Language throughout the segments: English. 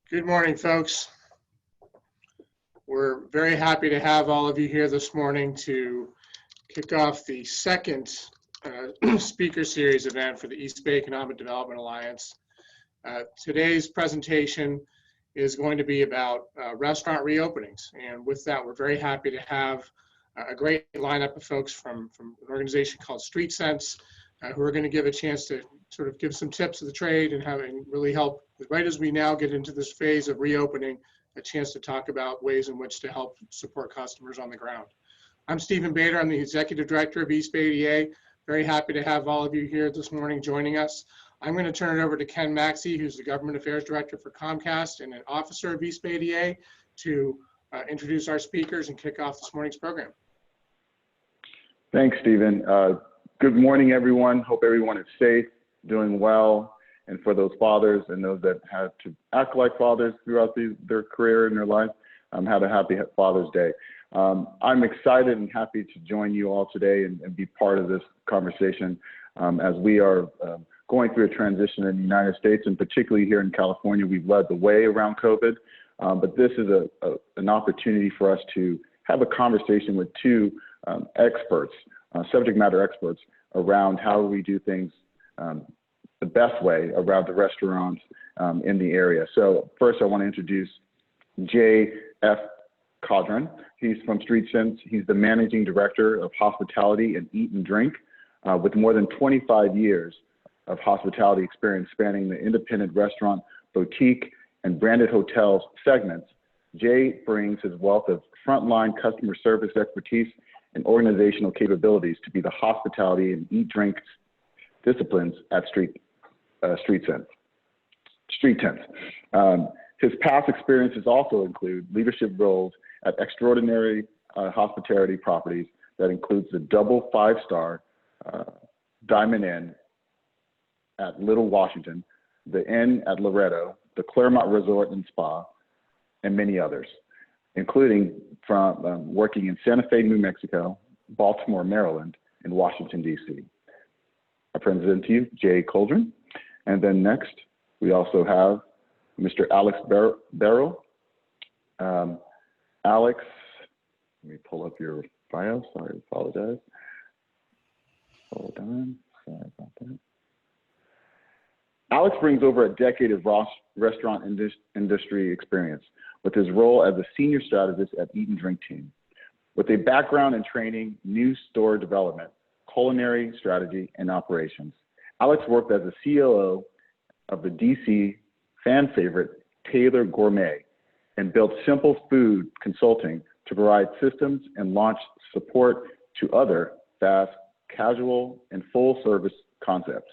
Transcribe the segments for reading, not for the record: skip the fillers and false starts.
Good morning, folks. We're very happy to have all of you here this morning to kick off the second speaker series event for the East Bay Economic Development Alliance. Today's presentation is going to be about restaurant reopenings. And with that, we're very happy to have a great lineup of folks from an organization called Streetsense, who are going to give a chance to sort of give some tips of the trade and really help, right as we now get into this phase of reopening, a chance to talk about ways in which to help support customers on the ground. I'm Stephen Bader. I'm the Executive Director of East Bay EDA. Very happy to have all of you here this morning joining us. I'm going to turn it over to Ken Maxey, who's the Government Affairs Director for Comcast and an officer of East Bay EDA, to introduce our speakers and kick off this morning's program. Thanks, Stephen. Good morning, everyone. Hope everyone is safe, doing well. And for those fathers and those that had to act like fathers throughout their career and their life, have a happy Father's Day. I'm excited and happy to join you all today and be part of this conversation as we are going through a transition in the United States, and particularly here in California. We've led the way around COVID, but this is an opportunity for us to have a conversation with two experts, subject matter experts, around how we do things the best way around the restaurants in the area. So first I want to introduce J.F. Coldren. He's from Streetsense. He's the Managing Director of Hospitality and Eat Drink with more than 25 years of hospitality experience spanning the independent restaurant, boutique, and branded hotels segments. Jay brings his wealth of frontline customer service expertise and organizational capabilities to be the hospitality and eat drink disciplines at Streetsense. His past experiences also include leadership roles at extraordinary hospitality properties that includes the double 5-star Diamond Inn at Little Washington, the Inn at Loretto, the Claremont Resort and Spa, and many others, including from working in Santa Fe, New Mexico, Baltimore, Maryland, and Washington, D.C. I present to you Jay Coldren. And then next, we also have Mr. Alex Barrow. Alex, let me pull up your bio. Sorry, apologize. Hold on. Sorry about that. Alex brings over a decade of restaurant industry experience with his role as a senior strategist at Eat and Drink team. With a background in training, new store development, culinary strategy, and operations, Alex worked as a COO of the DC fan favorite Taylor Gourmet and built Simple Food Consulting to provide systems and launch support to other fast, casual, and full service concepts.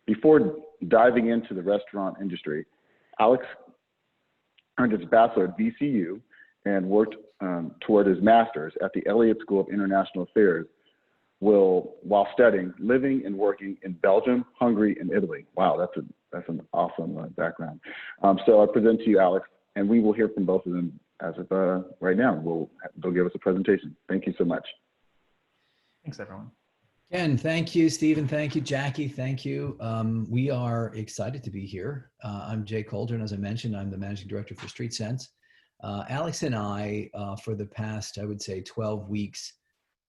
Before diving into the restaurant industry, Alex earned his bachelor at VCU and worked toward his master's at the Elliott School of International Affairs while studying, living and working in Belgium, Hungary, and Italy. Wow, that's an awesome background. So I present to you, Alex, and we will hear from both of them as of right now. They'll give us a presentation. Thank you so much. Thanks, everyone. Ken, thank you. Stephen, thank you. Jackie, thank you. We are excited to be here. I'm Jay Coldren. As I mentioned, I'm the Managing Director for Streetsense. Alex and I, for the past, I would say, 12 weeks,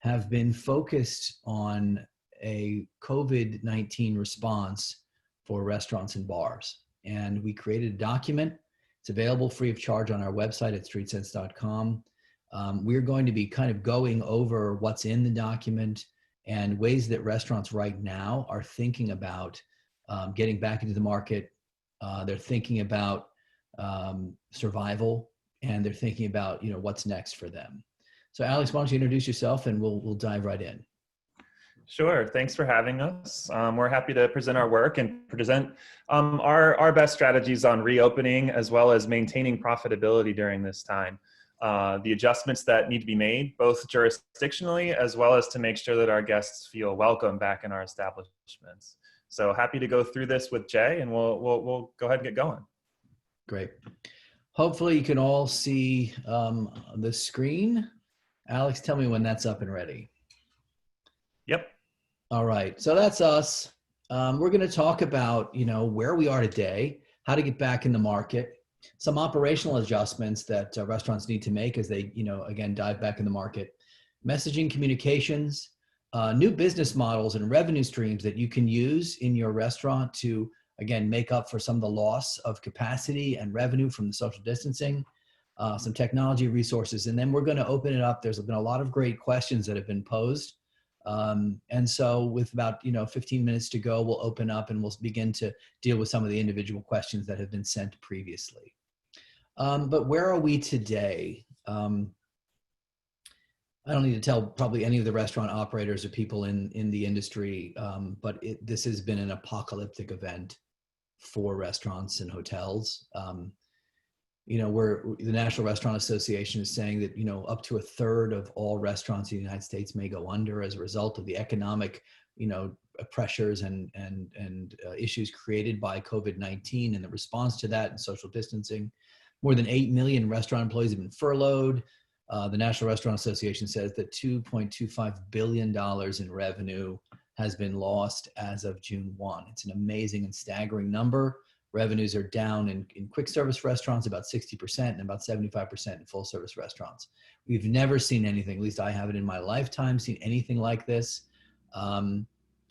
have been focused on a COVID-19 response for restaurants and bars. And we created a document. It's available free of charge on our website at streetsense.com. We're going to be kind of going over what's in the document and ways that restaurants right now are thinking about getting back into the market. They're thinking about survival, and they're thinking about what's next for them. So Alex, why don't you introduce yourself and we'll dive right in. Sure, thanks for having us. We're happy to present our work and present our best strategies on reopening as well as maintaining profitability during this time. The adjustments that need to be made, both jurisdictionally as well as to make sure that our guests feel welcome back in our establishments. So happy to go through this with Jay, and we'll go ahead and get going. Great. Hopefully you can all see the screen. Alex, tell me when that's up and ready. Yep. All right, so that's us. We're going to talk about, where we are today, how to get back in the market, Some operational adjustments that restaurants need to make as they, again, dive back in the market. Messaging communications, new business models and revenue streams that you can use in your restaurant to, again, make up for some of the loss of capacity and revenue from the social distancing, some technology resources. And then we're going to open it up. There's been a lot of great questions that have been posed. And so with about 15 minutes to go, we'll open up and we'll begin to deal with some of the individual questions that have been sent previously. But where are we today? I don't need to tell probably any of the restaurant operators or people in the industry, but this has been an apocalyptic event for restaurants and hotels. The National Restaurant Association is saying that, up to a third of all restaurants in the United States may go under as a result of the economic, pressures and issues created by COVID-19 and the response to that and social distancing. More than 8 million restaurant employees have been furloughed. The National Restaurant Association says that $2.25 billion in revenue has been lost as of June 1. It's an amazing and staggering number. Revenues are down in quick service restaurants about 60% and about 75% in full service restaurants. We've never seen anything, at least I haven't in my lifetime seen anything like this.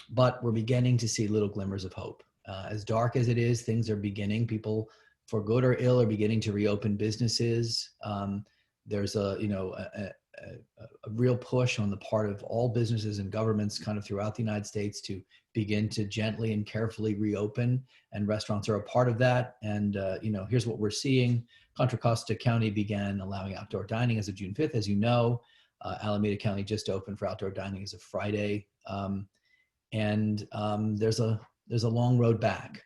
But we're beginning to see little glimmers of hope. As dark as it is, things are beginning. People, for good or ill, are beginning to reopen businesses. There's a real push on the part of all businesses and governments kind of throughout the United States to begin to gently and carefully reopen, and restaurants are a part of that. And here's what we're seeing. Contra Costa County began allowing outdoor dining as of June 5th, as you know. Alameda County just opened for outdoor dining as of Friday. There's a long road back.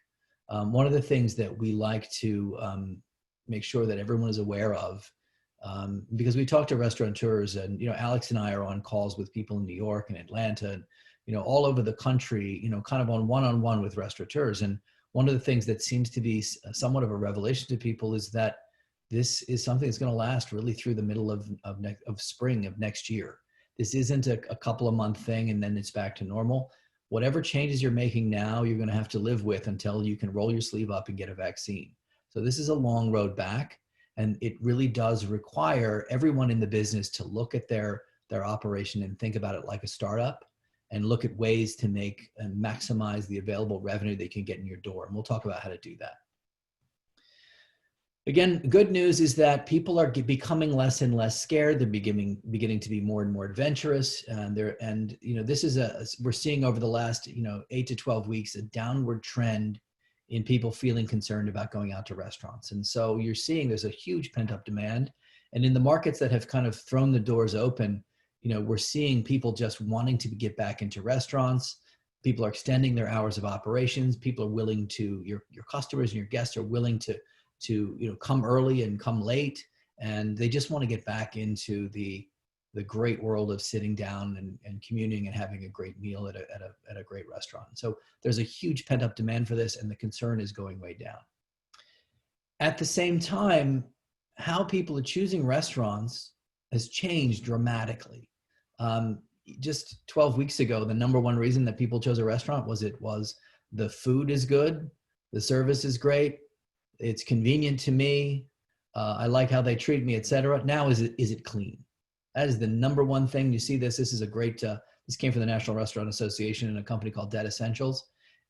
One of the things that we like to make sure that everyone is aware of, because we talk to restaurateurs, and Alex and I are on calls with people in New York and Atlanta and all over the country, kind of on one-on-one with restaurateurs. And one of the things that seems to be somewhat of a revelation to people is that this is something that's going to last really through the middle of spring of next year. This isn't a couple of month thing and then it's back to normal. Whatever changes you're making now, you're going to have to live with until you can roll your sleeve up and get a vaccine. So this is a long road back. And it really does require everyone in the business to look at their operation and think about it like a startup, and look at ways to make and maximize the available revenue they can get in your door. And we'll talk about how to do that. Again, good news is that people are becoming less and less scared. They're beginning to be more and more adventurous. This is we're seeing over the last 8 to 12 weeks a downward trend in people feeling concerned about going out to restaurants. And so you're seeing there's a huge pent-up demand. And in the markets that have kind of thrown the doors open, we're seeing people just wanting to get back into restaurants. People are extending their hours of operations. People are willing to, your customers and your guests are willing to come early and come late. And they just want to get back into the great world of sitting down and communing and having a great meal at a great restaurant. So there's a huge pent up demand for this, and the concern is going way down. At the same time, how people are choosing restaurants has changed dramatically. Just 12 weeks ago, the number one reason that people chose a restaurant was the food is good, the service is great, it's convenient to me, I like how they treat me, etc. Now, is it clean? That is the number one thing. You see this is a great, this came from the National Restaurant Association and a company called Dead Essentials.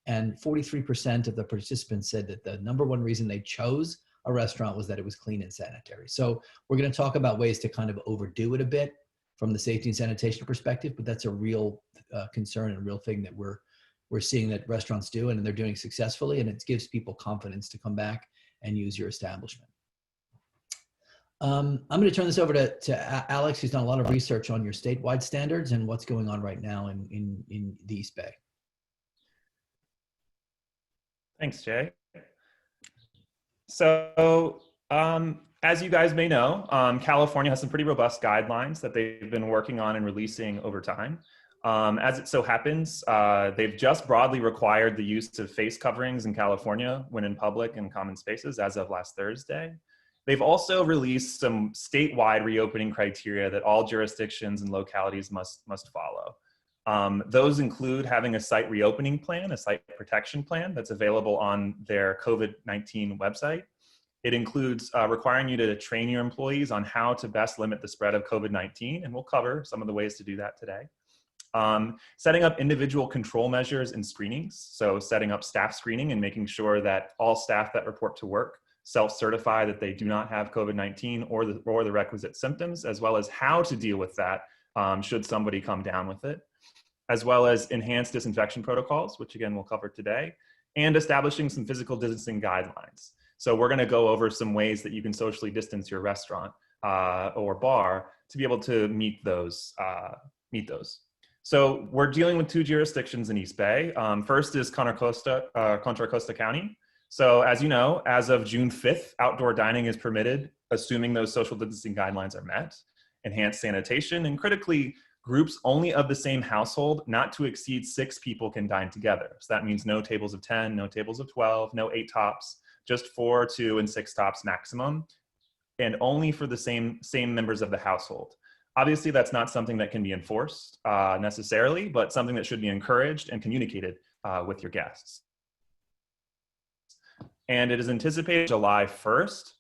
And 43% of the participants said that the number one reason they chose a restaurant was that it was clean and sanitary. So we're going to talk about ways to kind of overdo it a bit from the safety and sanitation perspective, but that's a real concern and a real thing that we're seeing that restaurants do, and they're doing successfully, and it gives people confidence to come back and use your establishment. I'm going to turn this over to Alex, who's done a lot of research on your statewide standards and what's going on right now in the East Bay. Thanks, Jay. So as you guys may know, California has some pretty robust guidelines that they've been working on and releasing over time. As it so happens, they've just broadly required the use of face coverings in California when in public and common spaces as of last Thursday. They've also released some statewide reopening criteria that all jurisdictions and localities must follow. Those include having a site reopening plan, a site protection plan that's available on their COVID-19 website, It includes requiring you to train your employees on how to best limit the spread of COVID-19, and we'll cover some of the ways to do that today. Setting up individual control measures and screenings. So setting up staff screening and making sure that all staff that report to work self-certify that they do not have COVID-19 or the requisite symptoms, as well as how to deal with that should somebody come down with it, as well as enhanced disinfection protocols, which again we'll cover today, and establishing some physical distancing guidelines. So we're going to go over some ways that you can socially distance your restaurant or bar to be able to meet those. So we're dealing with 2 jurisdictions in East Bay. First is Contra Costa County. So as you know, as of June 5th, outdoor dining is permitted, assuming those social distancing guidelines are met, enhanced sanitation, and critically, groups only of the same household, not to exceed 6 people can dine together. So that means no tables of 10, no tables of 12, no 8 tops, just 4, 2, and 6 tops maximum, and only for the same members of the household. Obviously, that's not something that can be enforced necessarily, but something that should be encouraged and communicated with your guests. And it is anticipated July 1st,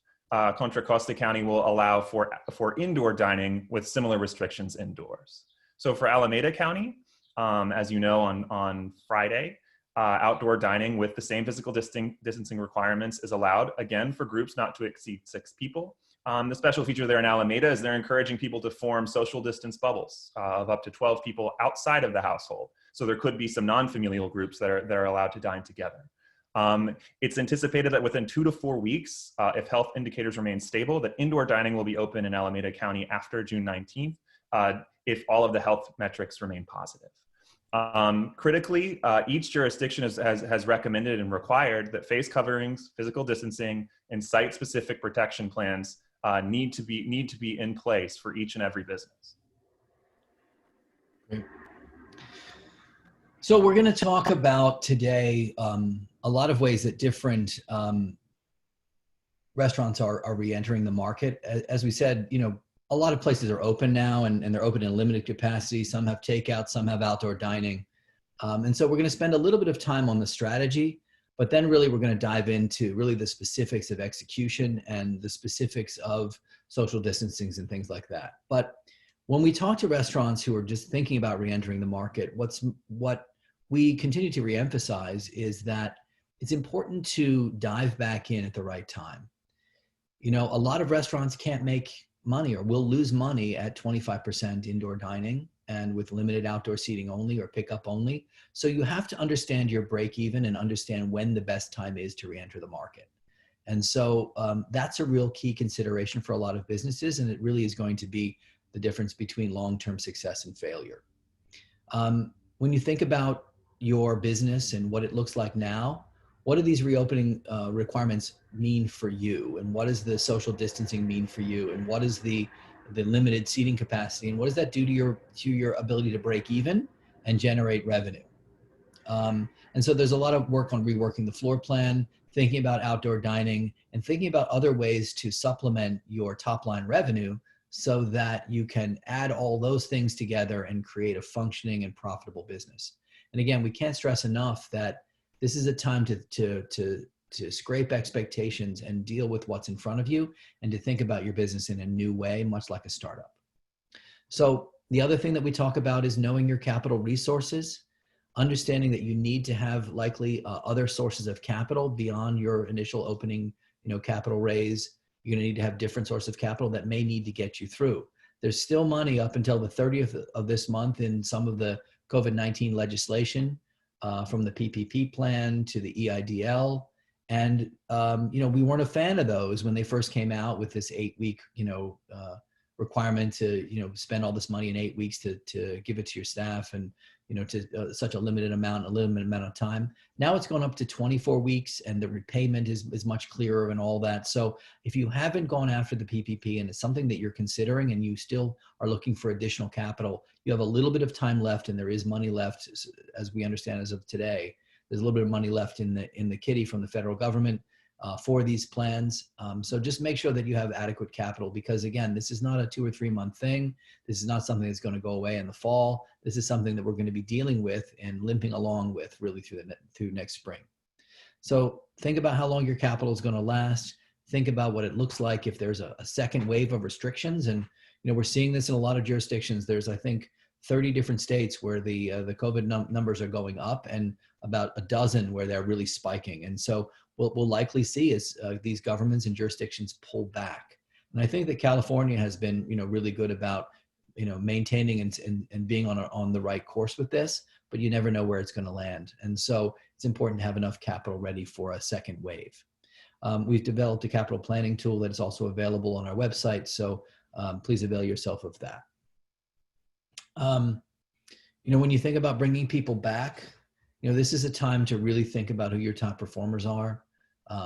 Contra Costa County will allow for indoor dining with similar restrictions indoors. So for Alameda County, as you know, on Friday, outdoor dining with the same physical distancing requirements is allowed, again, for groups not to exceed 6 people. The special feature there in Alameda is they're encouraging people to form social distance bubbles of up to 12 people outside of the household. So there could be some non-familial groups that are allowed to dine together. It's anticipated that within 2 to 4 weeks, if health indicators remain stable, that indoor dining will be open in Alameda County after June 19th, if all of the health metrics remain positive. Critically, each jurisdiction has recommended and required that face coverings, physical distancing, and site-specific protection plans need to be in place for each and every business. Great. So we're going to talk about today a lot of ways that different restaurants are re-entering the market. As we said, a lot of places are open now, and they're open in limited capacity. Some have takeout, some have outdoor dining. And so we're going to spend a little bit of time on the strategy, but then really we're going to dive into really the specifics of execution and the specifics of social distancing and things like that. But when we talk to restaurants who are just thinking about re-entering the market, what we continue to reemphasize is that it's important to dive back in at the right time. A lot of restaurants can't make money or will lose money at 25% indoor dining and with limited outdoor seating only or pickup only. So you have to understand your break even and understand when the best time is to re-enter the market. And so that's a real key consideration for a lot of businesses, and it really is going to be the difference between long-term success and failure. When you think about your business and what it looks like now, what do these reopening requirements mean for you? And what does the social distancing mean for you? And what is the limited seating capacity? And what does that do to your ability to break even and generate revenue? And so there's a lot of work on reworking the floor plan, thinking about outdoor dining, and thinking about other ways to supplement your top line revenue so that you can add all those things together and create a functioning and profitable business. And again, we can't stress enough that this is a time to scrape expectations and deal with what's in front of you and to think about your business in a new way, much like a startup. So the other thing that we talk about is knowing your capital resources, understanding that you need to have likely other sources of capital beyond your initial opening, capital raise. You're going to need to have different sources of capital that may need to get you through. There's still money up until the 30th of this month in some of the COVID-19 legislation, from the PPP plan to the EIDL. And, we weren't a fan of those when they first came out with this 8-week, requirement to, spend all this money in 8 weeks to give it to your staff and, to such a limited amount of time. Now it's gone up to 24 weeks and the repayment is much clearer and all that. So if you haven't gone after the PPP and it's something that you're considering and you still are looking for additional capital, you have a little bit of time left and there is money left, as we understand as of today. There's a little bit of money left in the kitty from the federal government for these plans. So just make sure that you have adequate capital because again, this is not a 2 or 3 month thing. This is not something that's going to go away in the fall. This is something that we're going to be dealing with and limping along with really through next spring. So think about how long your capital is going to last. think about what it looks like if there's a second wave of restrictions. And, we're seeing this in a lot of jurisdictions. There's, I think, 30 different states where the COVID numbers are going up, and about a dozen where they're really spiking. And so we'll likely see as these governments and jurisdictions pull back. And I think that California has been, really good about, maintaining and being on the right course with this, but you never know where it's going to land. And so it's important to have enough capital ready for a second wave. We've developed a capital planning tool that is also available on our website. So please avail yourself of that. When you think about bringing people back, this is a time to really think about who your top performers are,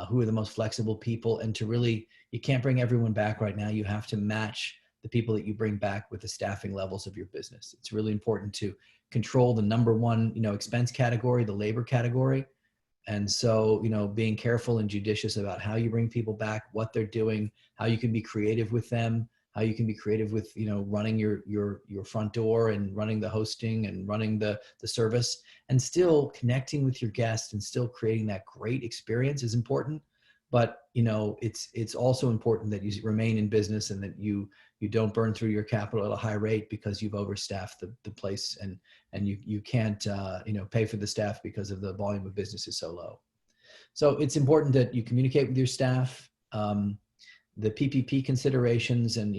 who are the most flexible people, and to really, you can't bring everyone back right now. You have to match the people that you bring back with the staffing levels of your business. It's really important to control the number one, expense category, the labor category. And so, being careful and judicious about how you bring people back, what they're doing, how you can be creative with them, how you can be creative with, running your front door and running the hosting and running the service, and still connecting with your guests and still creating that great experience is important. But, it's also important that you remain in business and that you don't burn through your capital at a high rate because you've overstaffed the place, and you can't, pay for the staff because of the volume of business is so low. So it's important that you communicate with your staff, the PPP considerations, and,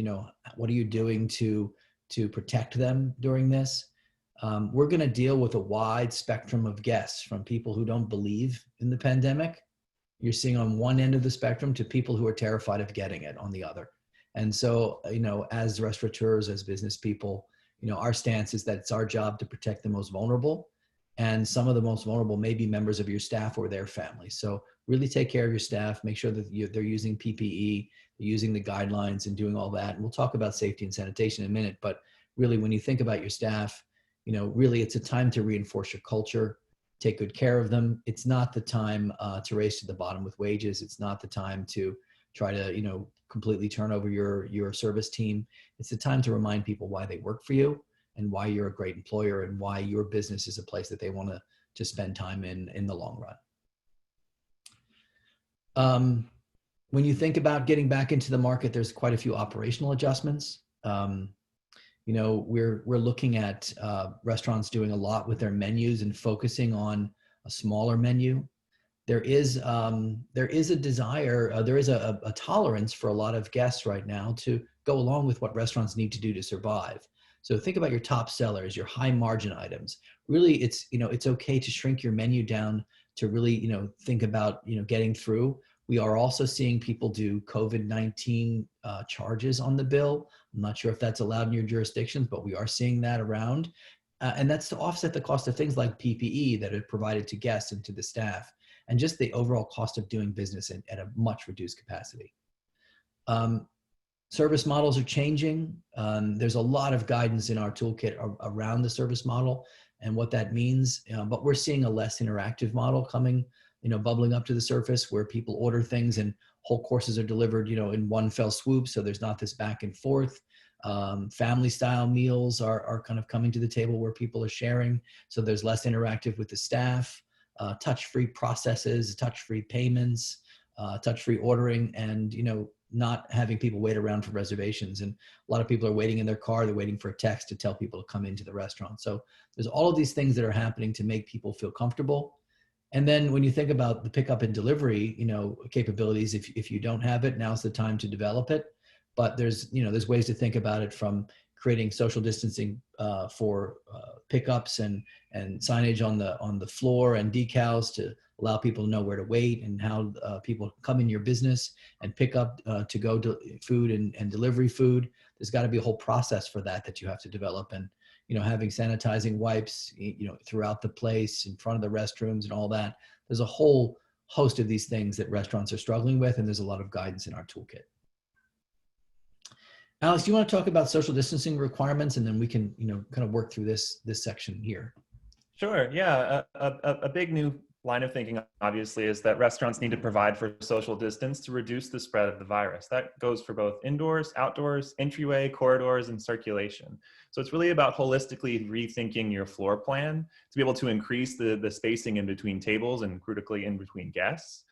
what are you doing to protect them during this? We're going to deal with a wide spectrum of guests, from people who don't believe in the pandemic. You're seeing on one end of the spectrum to people who are terrified of getting it on the other. And so, as restaurateurs, as business people, our stance is that it's our job to protect the most vulnerable. And some of the most vulnerable may be members of your staff or their families. So really take care of your staff, make sure that they're using PPE, they're using the guidelines and doing all that. And we'll talk about safety and sanitation in a minute. But really, when you think about your staff, really it's a time to reinforce your culture, take good care of them. It's not the time to race to the bottom with wages. It's not the time to try to, completely turn over your service team. It's the time to remind people why they work for you and why you're a great employer and why your business is a place that they want to spend time in the long run. When you think about getting back into the market, there's quite a few operational adjustments. We're looking at restaurants doing a lot with their menus and focusing on a smaller menu. There is a desire, there is a tolerance for a lot of guests right now to go along with what restaurants need to do to survive. So think about your top sellers, your high margin items. Really, it's okay to shrink your menu down to really, think about, getting through. We are also seeing people do COVID-19 charges on the bill. I'm not sure if that's allowed in your jurisdictions, but we are seeing that around. And that's to offset the cost of things like PPE that are provided to guests and to the staff, and just the overall cost of doing business at a much reduced capacity. Service models are changing. There's a lot of guidance in our toolkit around the service model and what that means, but we're seeing a less interactive model coming, bubbling up to the surface, where people order things and whole courses are delivered, in one fell swoop. So there's not this back and forth. Family style meals are kind of coming to the table where people are sharing. So there's less interactive with the staff, touch-free processes, touch-free payments, touch-free ordering, and, not having people wait around for reservations. And a lot of people are waiting in their car. They're waiting for a text to tell people to come into the restaurant. So there's all of these things that are happening to make people feel comfortable. And then when you think about the pickup and delivery, capabilities, if you don't have it, now's the time to develop it. But there's ways to think about it, from creating social distancing for pickups and signage on the floor and decals to allow people to know where to wait, and how people come in your business and pick up to go to food and delivery food. There's got to be a whole process for that you have to develop. And having sanitizing wipes, throughout the place, in front of the restrooms and all that. There's a whole host of these things that restaurants are struggling with, and there's a lot of guidance in our toolkit. Alex, do you want to talk about social distancing requirements, and then we can, kind of work through this section here? Sure. Yeah. A big new line of thinking, obviously, is that restaurants need to provide for social distance to reduce the spread of the virus. That goes for both indoors, outdoors, entryway, corridors, and circulation. So it's really about holistically rethinking your floor plan to be able to increase the spacing in between tables and critically in between guests.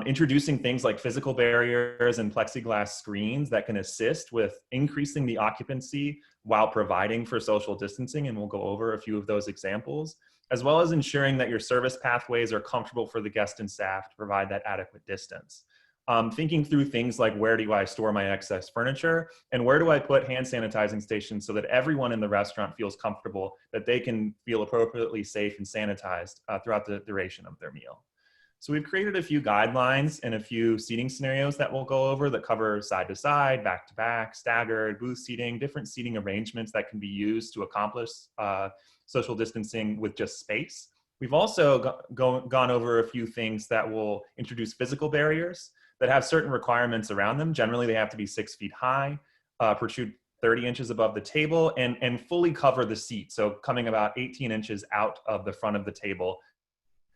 Introducing things like physical barriers and plexiglass screens that can assist with increasing the occupancy while providing for social distancing, and we'll go over a few of those examples, as well as ensuring that your service pathways are comfortable for the guest and staff to provide that adequate distance. Thinking through things like, where do I store my excess furniture, and where do I put hand sanitizing stations so that everyone in the restaurant feels comfortable, that they can feel appropriately safe and sanitized throughout the duration of their meal. So we've created a few guidelines and a few seating scenarios that we'll go over that cover side to side, back to back, staggered, booth seating, different seating arrangements that can be used to accomplish social distancing with just space. We've also gone over a few things that will introduce physical barriers that have certain requirements around them. Generally, they have to be 6 feet high, protrude 30 inches above the table, and fully cover the seat. So coming about 18 inches out of the front of the table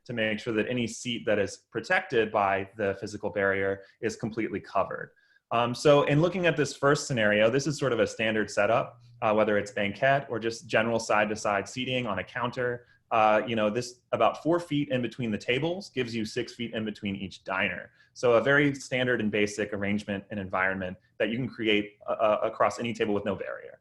to make sure that any seat that is protected by the physical barrier is completely covered. So in looking at this first scenario, this is sort of a standard setup, whether it's banquette or just general side-to-side seating on a counter. This about 4 feet in between the tables gives you 6 feet in between each diner. So a very standard and basic arrangement and environment that you can create across any table with no barrier.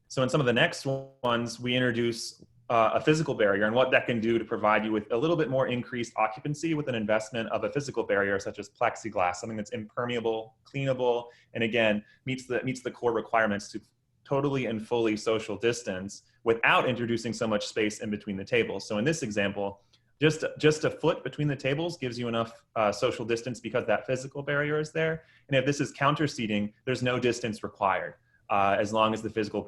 So in some of the next ones, we introduce a physical barrier and what that can do to provide you with a little bit more increased occupancy with an investment of a physical barrier such as plexiglass, something that's impermeable, cleanable, and again, meets the core requirements to totally and fully social distance without introducing so much space in between the tables. So in this example, just a foot between the tables gives you enough social distance because that physical barrier is there. And if this is counter seating, there's no distance required as long as the physical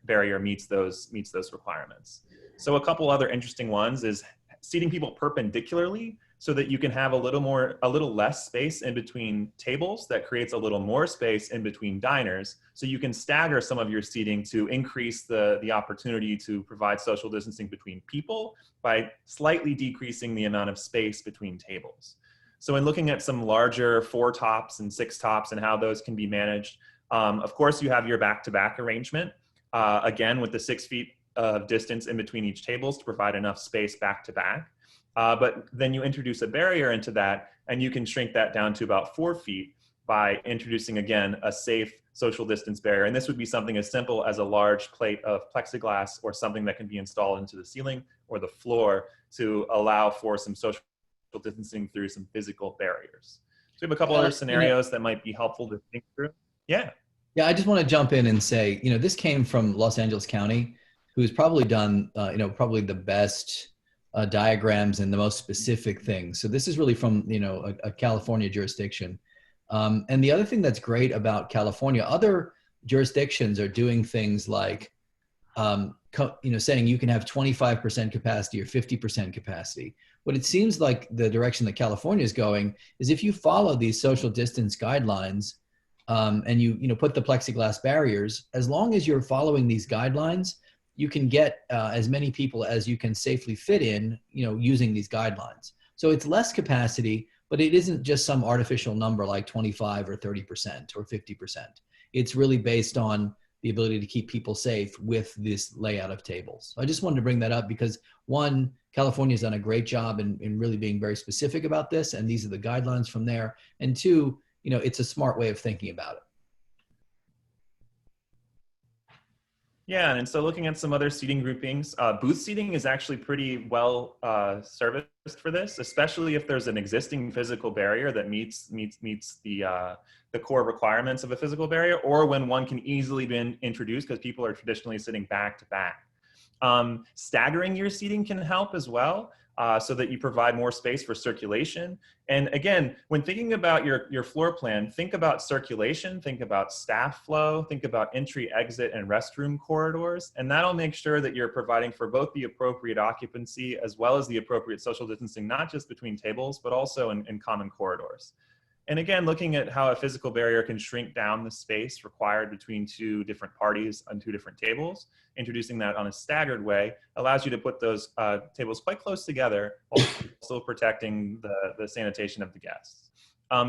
barrier meets those requirements. So a couple other interesting ones is seating people perpendicularly so that you can have a little less space in between tables. That creates a little more space in between diners. So you can stagger some of your seating to increase the opportunity to provide social distancing between people by slightly decreasing the amount of space between tables. So in looking at some larger 4 tops and 6 tops and how those can be managed, of course you have your back-to-back arrangement, again with the 6 feet of distance in between each tables to provide enough space back to back. But then you introduce a barrier into that and you can shrink that down to about 4 feet by introducing, again, a safe social distance barrier. And this would be something as simple as a large plate of plexiglass or something that can be installed into the ceiling or the floor to allow for some social distancing through some physical barriers. So we have a couple other scenarios that might be helpful to think through. Yeah. Yeah, I just want to jump in and say, this came from Los Angeles County, who's probably done, probably the best diagrams and the most specific things. So this is really from, a California jurisdiction. And the other thing that's great about California, other jurisdictions are doing things like, saying you can have 25% capacity or 50% capacity. What it seems like the direction that California is going is if you follow these social distance guidelines and you put the plexiglass barriers, as long as you're following these guidelines, you can get as many people as you can safely fit in, using these guidelines. So it's less capacity, but it isn't just some artificial number like 25 or 30% or 50%. It's really based on the ability to keep people safe with this layout of tables. So I just wanted to bring that up because one, California's done a great job in really being very specific about this, and these are the guidelines from there. And two, it's a smart way of thinking about it. Yeah, and so looking at some other seating groupings, booth seating is actually pretty well serviced for this, especially if there's an existing physical barrier that meets the core requirements of a physical barrier, or when one can easily be introduced because people are traditionally sitting back to back. Staggering your seating can help as well, so that you provide more space for circulation. And again, when thinking about your floor plan, think about circulation, think about staff flow, think about entry, exit, and restroom corridors. And that'll make sure that you're providing for both the appropriate occupancy as well as the appropriate social distancing, not just between tables, but also in common corridors. And again, looking at how a physical barrier can shrink down the space required between 2 different parties on 2 different tables, introducing that on a staggered way allows you to put those tables quite close together while still protecting the sanitation of the guests.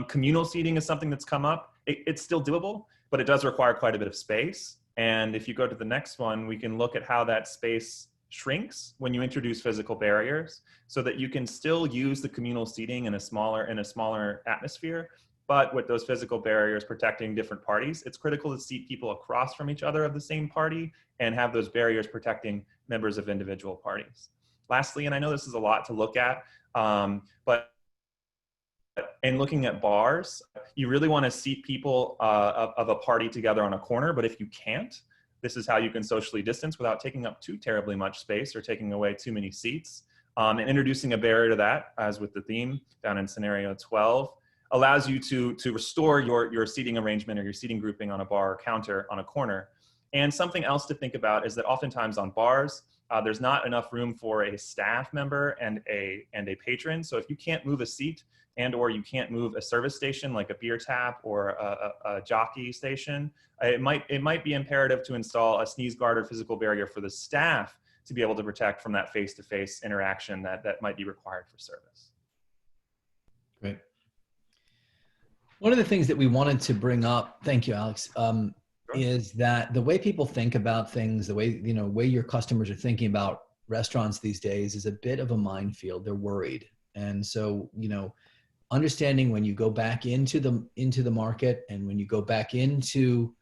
Communal seating is something that's come up. It's still doable, but it does require quite a bit of space. And if you go to the next one, we can look at how that space shrinks when you introduce physical barriers, so that you can still use the communal seating in a smaller atmosphere. But with those physical barriers protecting different parties, it's critical to seat people across from each other of the same party and have those barriers protecting members of individual parties. Lastly, and I know this is a lot to look at, but in looking at bars, you really want to seat people of a party together on a corner, but if you can't, this is how you can socially distance without taking up too terribly much space or taking away too many seats. And introducing a barrier to that, as with the theme down in scenario 12, allows you to restore your seating arrangement or your seating grouping on a bar or counter on a corner. And something else to think about is that oftentimes on bars, there's not enough room for a staff member and a patron. So if you can't move a seat or you can't move a service station like a beer tap or a jockey station, it might be imperative to install a sneeze guard or physical barrier for the staff to be able to protect from that face-to-face interaction that might be required for service. Great. One of the things that we wanted to bring up, thank you, Alex, is that the way people think about things, the way, way your customers are thinking about restaurants these days is a bit of a minefield. They're worried. And so, understanding when you go back into the market and when you go back into,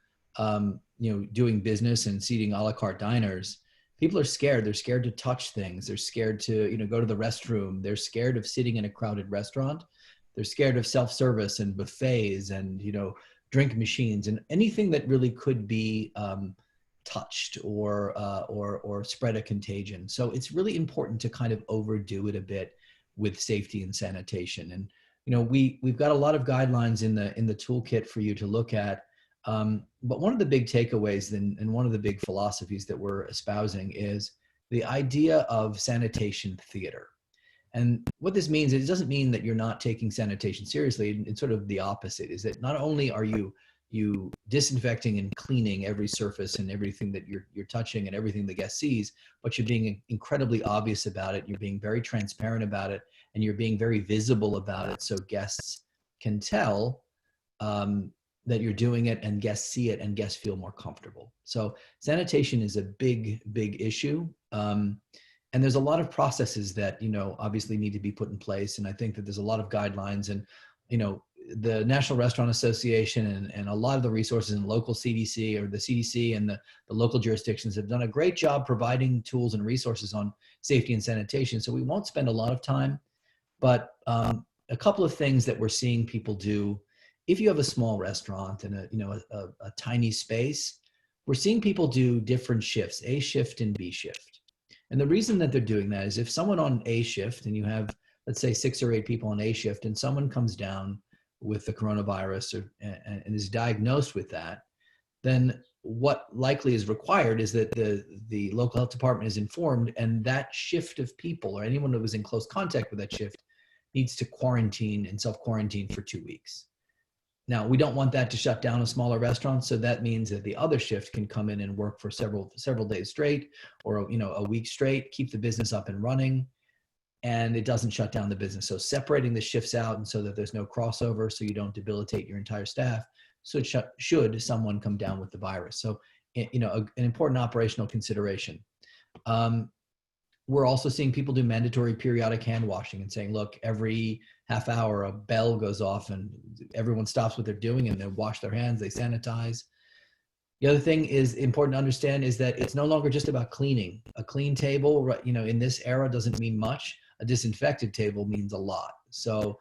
doing business and seating a la carte diners, people are scared. They're scared to touch things. They're scared to, go to the restroom. They're scared of sitting in a crowded restaurant. They're scared of self-service and buffets and, drink machines and anything that really could be touched or spread a contagion. So it's really important to kind of overdo it a bit with safety and sanitation. And, we've got a lot of guidelines in the toolkit for you to look at. But one of the big takeaways and one of the big philosophies that we're espousing is the idea of sanitation theater. And what this means is it doesn't mean that you're not taking sanitation seriously. It's sort of the opposite, is that not only are you disinfecting and cleaning every surface and everything that you're touching and everything the guest sees, but you're being incredibly obvious about it. You're being very transparent about it, and you're being very visible about it so guests can tell that you're doing it, and guests see it, and guests feel more comfortable. So sanitation is a big, big issue. And there's a lot of processes that, obviously need to be put in place. And I think that there's a lot of guidelines and, the National Restaurant Association and a lot of the resources in local CDC or the CDC and the local jurisdictions have done a great job providing tools and resources on safety and sanitation. So we won't spend a lot of time, but a couple of things that we're seeing people do. If you have a small restaurant and a tiny space, we're seeing people do different shifts, A shift and B shift. And the reason that they're doing that is if someone on A shift and you have, let's say 6 or 8 people on A shift and someone comes down with the coronavirus and is diagnosed with that, then what likely is required is that the local health department is informed, and that shift of people or anyone that was in close contact with that shift needs to quarantine and self-quarantine for 2 weeks. Now, we don't want that to shut down a smaller restaurant, so that means that the other shift can come in and work for several days straight, or a week straight, keep the business up and running, and it doesn't shut down the business. So separating the shifts out and so that there's no crossover, so you don't debilitate your entire staff, so should someone come down with the virus. So, an important operational consideration. We're also seeing people do mandatory periodic hand washing and saying, look, every half hour a bell goes off and everyone stops what they're doing and they wash their hands, they sanitize. The other thing is important to understand is that it's no longer just about cleaning. A clean table, in this era doesn't mean much. A disinfected table means a lot. So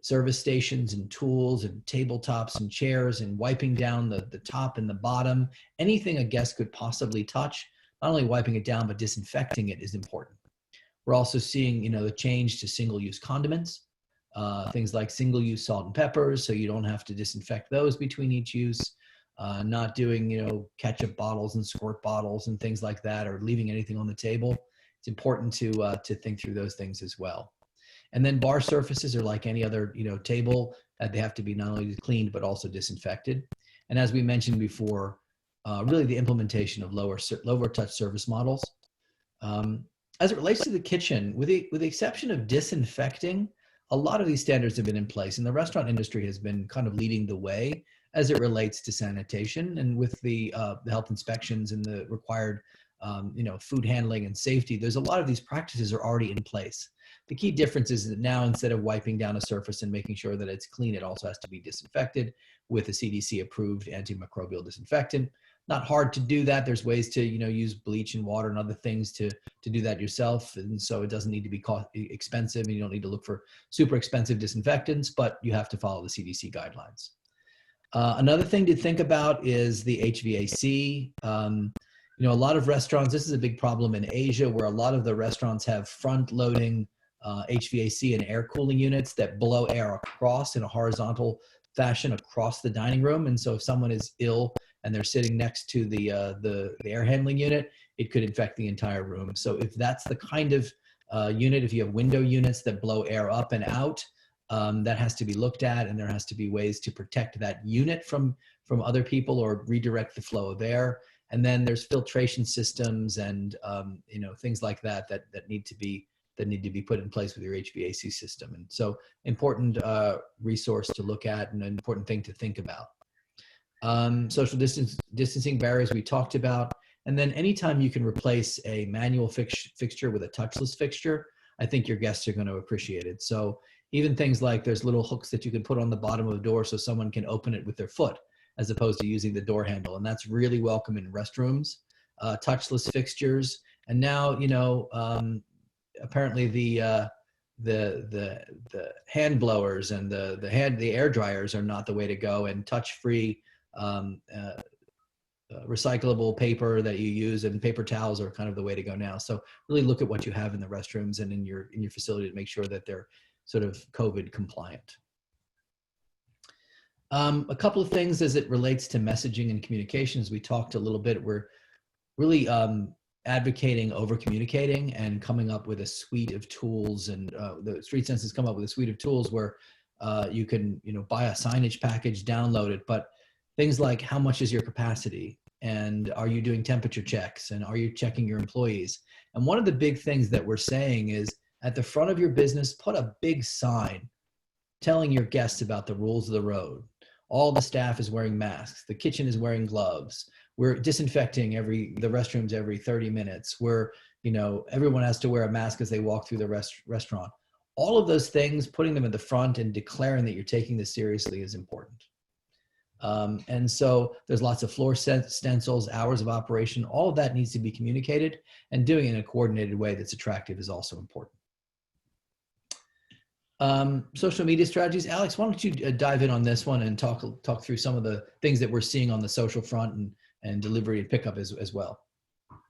service stations and tools and tabletops and chairs and wiping down the top and the bottom, anything a guest could possibly touch, not only wiping it down, but disinfecting it is important. We're also seeing, the change to single-use condiments, things like single-use salt and peppers, so you don't have to disinfect those between each use, not doing, ketchup bottles and squirt bottles and things like that, or leaving anything on the table. It's important to think through those things as well. And then bar surfaces are like any other, table, they have to be not only cleaned, but also disinfected. And as we mentioned before, really the implementation of lower touch service models. As it relates to the kitchen, with the exception of disinfecting, a lot of these standards have been in place, and the restaurant industry has been kind of leading the way as it relates to sanitation, and with the health inspections and the required food handling and safety. There's a lot of these practices are already in place. The key difference is that now, instead of wiping down a surface and making sure that it's clean, it also has to be disinfected with a CDC approved antimicrobial disinfectant. Not hard to do that. There's ways to, use bleach and water and other things to do that yourself. And so it doesn't need to be expensive, and you don't need to look for super expensive disinfectants, but you have to follow the CDC guidelines. Another thing to think about is the HVAC. A lot of restaurants, this is a big problem in Asia, where a lot of the restaurants have front-loading HVAC and air cooling units that blow air across in a horizontal fashion across the dining room. And so if someone is ill and they're sitting next to the air handling unit, it could infect the entire room. So if that's the kind of unit, if you have window units that blow air up and out, that has to be looked at, and there has to be ways to protect that unit from other people or redirect the flow of air. And then there's filtration systems and things like that need to be put in place with your HVAC system. And so important resource to look at and an important thing to think about. Social distancing barriers we talked about. And then anytime you can replace a manual fixture with a touchless fixture, I think your guests are going to appreciate it. So even things like there's little hooks that you can put on the bottom of the door so someone can open it with their foot, as opposed to using the door handle. And that's really welcome in restrooms, touchless fixtures. And now, apparently the hand blowers and the air dryers are not the way to go, and touch-free recyclable paper that you use and paper towels are kind of the way to go now. So really look at what you have in the restrooms and in your facility to make sure that they're sort of COVID compliant. A couple of things as it relates to messaging and communications. We talked a little bit. We're really advocating over communicating and coming up with a suite of tools. And the Streetsense has come up with a suite of tools where you can, buy a signage package, download it. But things like how much is your capacity, and are you doing temperature checks, and are you checking your employees? And one of the big things that we're saying is at the front of your business, put a big sign telling your guests about the rules of the road. All the staff is wearing masks. The kitchen is wearing gloves. We're disinfecting the restrooms every 30 minutes. Everyone has to wear a mask as they walk through the restaurant. All of those things, putting them at the front and declaring that you're taking this seriously is important. And so there's lots of floor stencils, hours of operation. All of that needs to be communicated, and doing it in a coordinated way that's attractive is also important. Social media strategies. Alex, why don't you dive in on this one and talk through some of the things that we're seeing on the social front and delivery and pickup as well.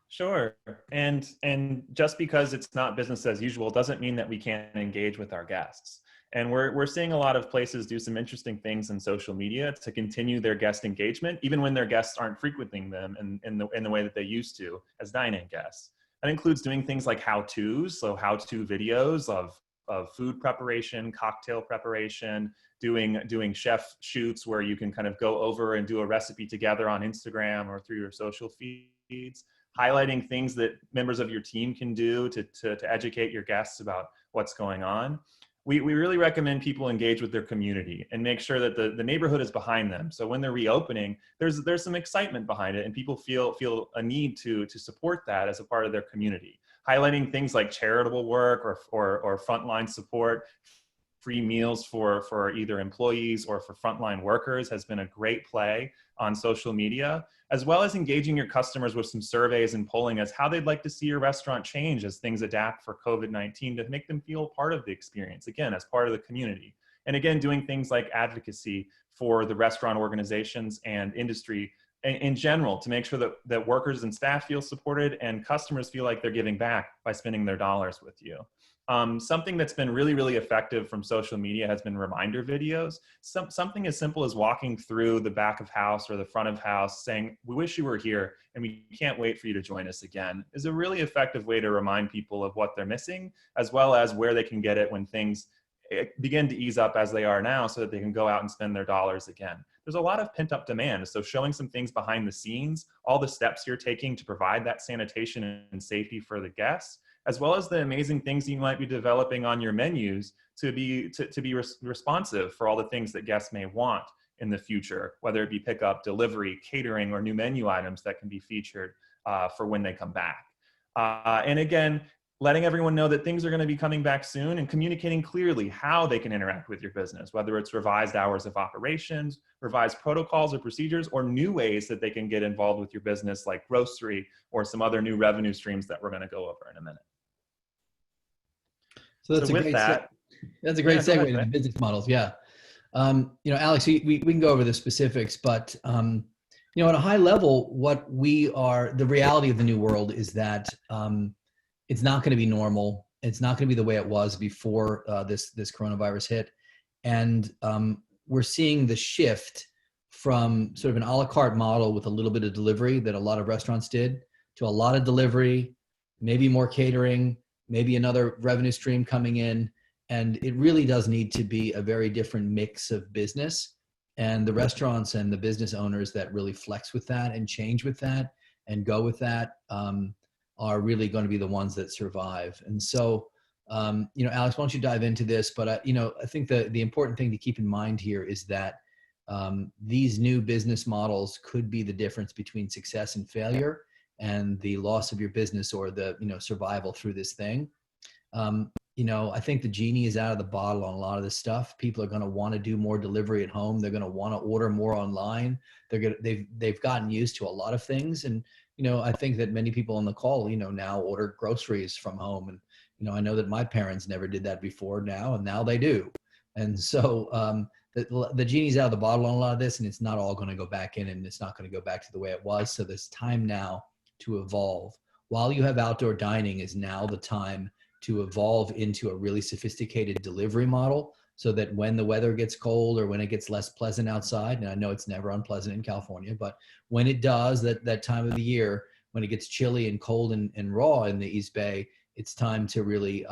Sure. And just because it's not business as usual doesn't mean that we can't engage with our guests. And we're seeing a lot of places do some interesting things in social media to continue their guest engagement, even when their guests aren't frequenting them in the way that they used to as dine-in guests. That includes doing things like how-tos, so how-to videos of food preparation, cocktail preparation, doing chef shoots where you can kind of go over and do a recipe together on Instagram or through your social feeds, highlighting things that members of your team can do to educate your guests about what's going on. We really recommend people engage with their community and make sure that the neighborhood is behind them. So when they're reopening, there's some excitement behind it, and people feel a need to support that as a part of their community. Highlighting things like charitable work or frontline support, free meals for either employees or for frontline workers has been a great play on social media, as well as engaging your customers with some surveys and polling as how they'd like to see your restaurant change as things adapt for COVID-19 to make them feel part of the experience, again, as part of the community. And again, doing things like advocacy for the restaurant organizations and industry in general to make sure that workers and staff feel supported and customers feel like they're giving back by spending their dollars with you. Something that's been really, really effective from social media has been reminder videos. Something as simple as walking through the back of house or the front of house saying, "We wish you were here and we can't wait for you to join us again," is a really effective way to remind people of what they're missing, as well as where they can get it when things begin to ease up as they are now so that they can go out and spend their dollars again. There's a lot of pent up demand. So showing some things behind the scenes, all the steps you're taking to provide that sanitation and safety for the guests, as well as the amazing things you might be developing on your menus to be responsive for all the things that guests may want in the future, whether it be pickup, delivery, catering, or new menu items that can be featured for when they come back. And again, letting everyone know that things are going to be coming back soon and communicating clearly how they can interact with your business, whether it's revised hours of operations, revised protocols or procedures, or new ways that they can get involved with your business, like grocery or some other new revenue streams that we're going to go over in a minute. So that's So with that, that's a great yeah, go segue ahead, into business models. Yeah. Alex, we can go over the specifics, but at a high level, the reality of the new world is that it's not going to be normal. It's not going to be the way it was before this coronavirus hit. And we're seeing the shift from sort of an a la carte model with a little bit of delivery that a lot of restaurants did to a lot of delivery, maybe more catering, maybe another revenue stream coming in. And it really does need to be a very different mix of business. And the restaurants and the business owners that really flex with that and change with that and go with that are really going to be the ones that survive. And so, Alex, why don't you dive into this? But, I think the important thing to keep in mind here is that these new business models could be the difference between success and failure and the loss of your business or the, survival through this thing. I think the genie is out of the bottle on a lot of this stuff. People are going to want to do more delivery at home. They're going to want to order more online. They've gotten used to a lot of things. And, I think that many people on the call, now order groceries from home. And, I know that my parents never did that before now, and now they do. And so the genie's out of the bottle on a lot of this, and it's not all going to go back in, and it's not going to go back to the way it was. So there's time now to evolve. While you have outdoor dining, is now the time to evolve into a really sophisticated delivery model so that when the weather gets cold or when it gets less pleasant outside, and I know it's never unpleasant in California, but when it does, that time of the year, when it gets chilly and cold and raw in the East Bay, it's time to really,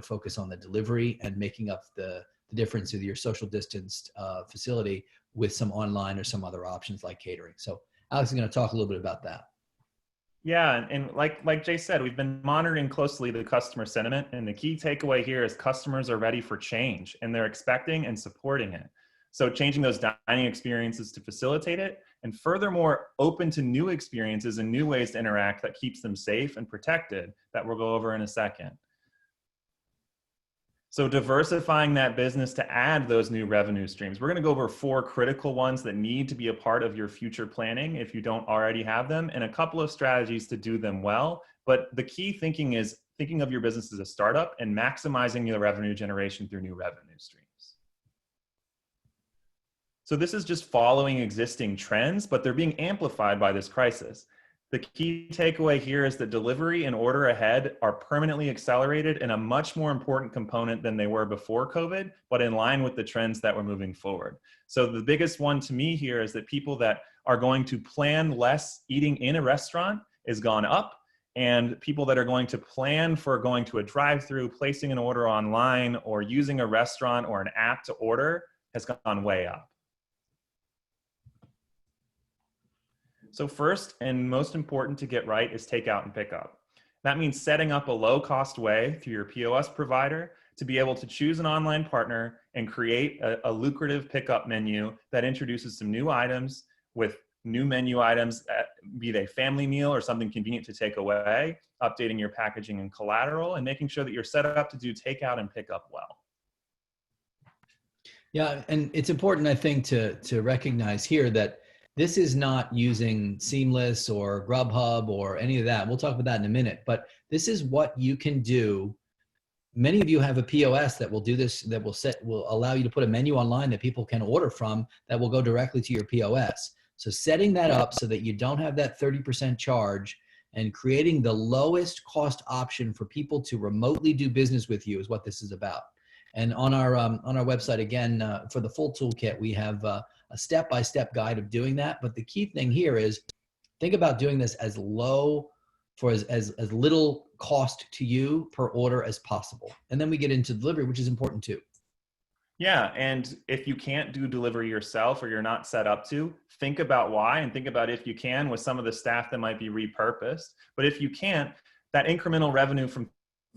focus on the delivery and making up the difference with your social distanced facility with some online or some other options like catering. So Alex is going to talk a little bit about that. Yeah, and like Jay said, we've been monitoring closely the customer sentiment, and the key takeaway here is customers are ready for change, and they're expecting and supporting it. So changing those dining experiences to facilitate it, and furthermore, open to new experiences and new ways to interact that keeps them safe and protected, that we'll go over in a second. So diversifying that business to add those new revenue streams. We're going to go over 4 critical ones that need to be a part of your future planning if you don't already have them, and a couple of strategies to do them well. But the key thinking is thinking of your business as a startup and maximizing your revenue generation through new revenue streams. So this is just following existing trends, but they're being amplified by this crisis. The key takeaway here is that delivery and order ahead are permanently accelerated and a much more important component than they were before COVID, but in line with the trends that we're moving forward. So the biggest one to me here is that people that are going to plan less eating in a restaurant is gone up, and people that are going to plan for going to a drive-through, placing an order online, or using a restaurant or an app to order has gone way up. So first and most important to get right is takeout and pickup. That means setting up a low-cost way through your POS provider to be able to choose an online partner and create a lucrative pickup menu that introduces some new items with new menu items, be they family meal or something convenient to take away, updating your packaging and collateral, and making sure that you're set up to do takeout and pickup well. Yeah, and it's important, I think, to recognize here that this is not using Seamless or Grubhub or any of that. We'll talk about that in a minute, but this is what you can do. Many of you have a POS that will do this, that will allow you to put a menu online that people can order from that will go directly to your POS. So setting that up so that you don't have that 30% charge and creating the lowest cost option for people to remotely do business with you is what this is about. And on our website, again, for the full toolkit, we have a step-by-step guide of doing that. But the key thing here is think about doing this as low for as little cost to you per order as possible. And then we get into delivery, which is important too. Yeah, and if you can't do delivery yourself or you're not set up to, think about why and think about if you can with some of the staff that might be repurposed. But if you can't, that incremental revenue from